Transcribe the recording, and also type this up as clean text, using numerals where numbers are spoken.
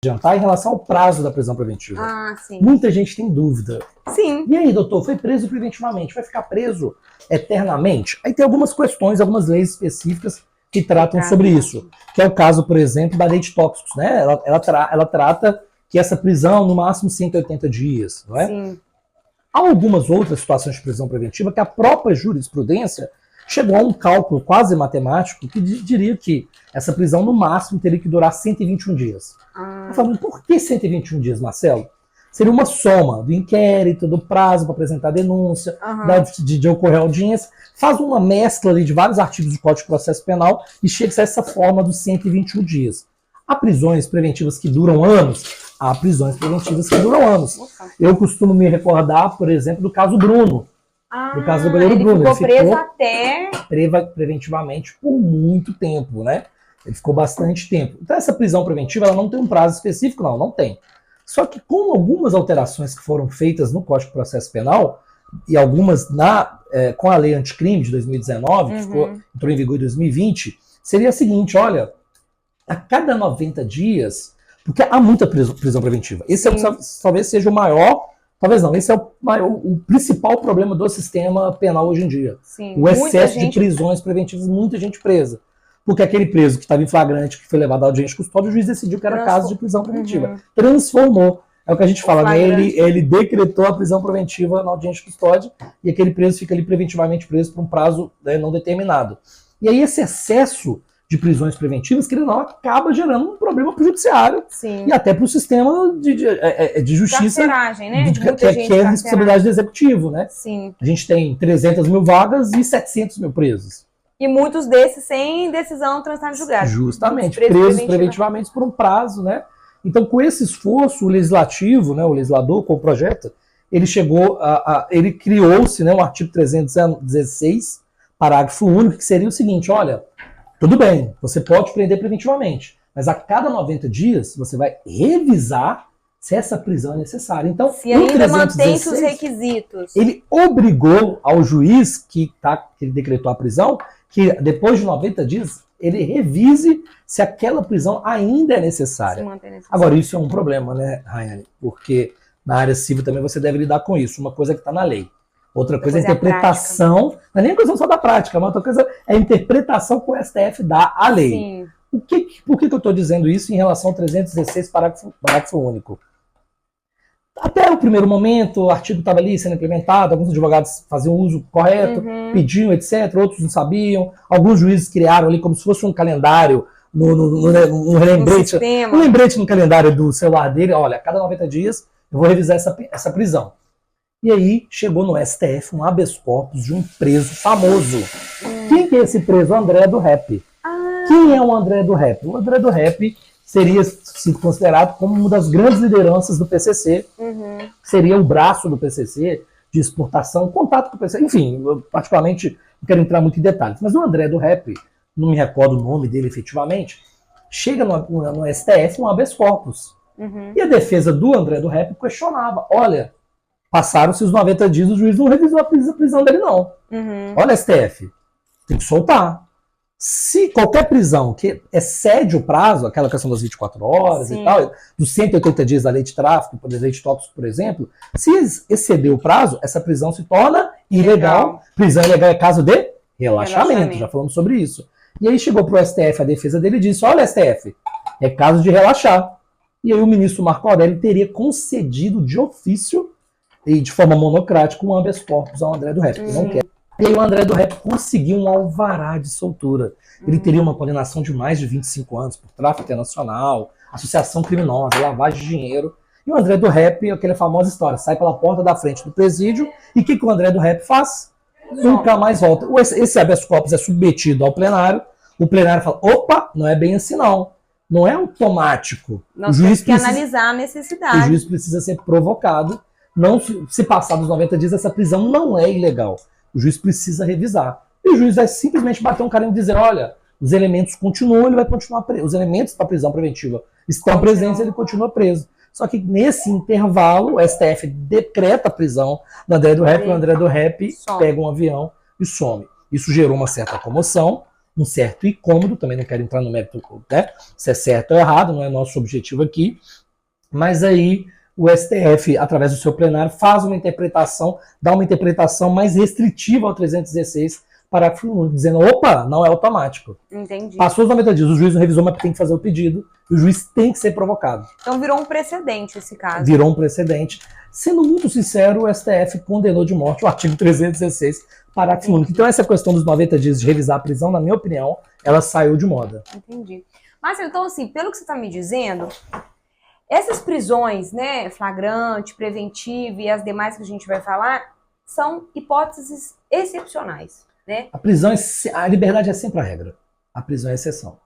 adiantar em relação ao prazo da prisão preventiva. Ah, sim. Muita gente tem dúvida. Sim. E aí, doutor, foi preso preventivamente, vai ficar preso eternamente? Aí tem algumas questões, algumas leis específicas que tratam sobre isso. Que é o caso, por exemplo, da lei de tóxicos, né? Ela trata que essa prisão, no máximo 180 dias, não é? Sim. Há algumas outras situações de prisão preventiva que a própria jurisprudência chegou a um cálculo quase matemático que diria que essa prisão, no máximo, teria que durar 121 dias. Eu falo, por que 121 dias, Marcelo? Seria uma soma do inquérito, do prazo para apresentar a denúncia, de ocorrer a audiência. Faz uma mescla ali de vários artigos do Código de Processo Penal e chega a essa forma dos 121 dias. Há prisões preventivas que duram anos, há prisões preventivas que duram anos. Eu costumo me recordar, por exemplo, do caso Bruno. No caso do goleiro Bruno. Ele ficou preso até... preventivamente por muito tempo, né? Ele ficou bastante tempo. Então essa prisão preventiva ela não tem um prazo específico, não tem. Só que com algumas alterações que foram feitas no Código de Processo Penal, e algumas com a lei anticrime de 2019, que entrou em vigor em 2020, seria a seguinte, olha, a cada 90 dias, porque há muita prisão preventiva. Esse talvez seja o maior, talvez não, esse é o principal problema do sistema penal hoje em dia. Sim, o excesso de prisões preventivas, muita gente presa. Porque aquele preso que estava em flagrante, que foi levado à audiência de custódia, o juiz decidiu que era caso de prisão preventiva. Transformou. É o que a gente fala, né? Ele decretou a prisão preventiva na audiência de custódia e aquele preso fica ali preventivamente preso por um prazo não determinado. E aí esse excesso de prisões preventivas, que não acaba gerando um problema para o judiciário e até para o sistema de justiça, né? que é a responsabilidade do executivo, né? Sim. A gente tem 300 mil vagas e 700 mil presos. E muitos desses sem decisão transitada em julgado. Justamente, presos preventivamente por um prazo, né? Então, com esse esforço, o legislativo, né, o legislador, com o projeto, ele chegou ele criou-se, né, um artigo 316, parágrafo único, que seria o seguinte, olha, tudo bem, você pode prender preventivamente, mas a cada 90 dias você vai revisar se essa prisão é necessária. Então, se ainda mantém os requisitos. Ele obrigou ao juiz que ele decretou a prisão, que depois de 90 dias ele revise se aquela prisão ainda é necessária. Agora, isso é um problema, né, Rayane? Porque na área civil também você deve lidar com isso. Uma coisa que está na lei. Outra coisa é a interpretação. Não é nem a questão só da prática, mas outra coisa é a interpretação que o STF dá à lei. Sim. Por que eu estou dizendo isso em relação ao 316, parágrafo único? Até o primeiro momento, o artigo estava ali sendo implementado, alguns advogados faziam o uso correto, pediam, etc., outros não sabiam, alguns juízes criaram ali como se fosse um calendário, um lembrete no calendário do celular dele, olha, a cada 90 dias eu vou revisar essa prisão. E aí chegou no STF um habeas corpus de um preso famoso. Quem que é esse preso? O André do Rap. Quem é o André do Rap? O André do Rap seria sido considerado como uma das grandes lideranças do PCC, seria o braço do PCC de exportação, contato com o PCC, enfim, eu particularmente não quero entrar muito em detalhes, mas o André do Rap, não me recordo o nome dele efetivamente, chega no STF um habeas corpus. E a defesa do André do Rap questionava, olha, passaram-se os 90 dias, o juiz não revisou a prisão dele não. Olha, STF, tem que soltar. Se qualquer prisão que excede o prazo, aquela questão das 24 horas e tal, dos 180 dias da lei de tráfico, da lei de tóxicos, por exemplo, se exceder o prazo, essa prisão se torna ilegal. Prisão ilegal é caso de relaxamento, já falamos sobre isso. E aí chegou para o STF, a defesa dele disse, olha, STF, é caso de relaxar. E aí o ministro Marco Aurélio teria concedido de ofício e de forma monocrática um habeas corpus ao André do Rap, que não quer. E aí o André do Rap conseguiu um alvará de soltura. Ele teria uma condenação de mais de 25 anos por tráfico internacional, associação criminosa, lavagem de dinheiro. E o André do Rap, aquela famosa história, sai pela porta da frente do presídio e o que o André do Rap faz? Nunca mais volta. Esse habeas corpus é submetido ao plenário, o plenário fala, opa, não é bem assim não. Não é automático. Nós temos que analisar a necessidade. O juiz precisa ser provocado. Não, se passar dos 90 dias, essa prisão não é ilegal. O juiz precisa revisar. E o juiz vai simplesmente bater um carimbo e dizer, olha, os elementos continuam, ele vai continuar preso. Os elementos da prisão preventiva estão presentes, ele continua preso. Só que nesse intervalo, o STF decreta a prisão do André do Rap, e o André do Rap pega um avião e some. Isso gerou uma certa comoção, um certo incômodo, também não quero entrar no mérito, né, se é certo ou errado, não é nosso objetivo aqui, mas aí o STF, através do seu plenário, faz uma interpretação, dá uma interpretação mais restritiva ao 316, parágrafo único, dizendo, opa, não é automático. Entendi. Passou os 90 dias, o juiz não revisou, mas tem que fazer o pedido, e o juiz tem que ser provocado. Então virou um precedente esse caso. Virou um precedente. Sendo muito sincero, o STF condenou de morte o artigo 316, parágrafo único. Então essa questão dos 90 dias de revisar a prisão, na minha opinião, ela saiu de moda. Entendi. Mas então, assim, pelo que você está me dizendo, essas prisões, né, flagrante, preventiva e as demais que a gente vai falar, são hipóteses excepcionais, né? A prisão, a liberdade é sempre a regra. A prisão é a exceção.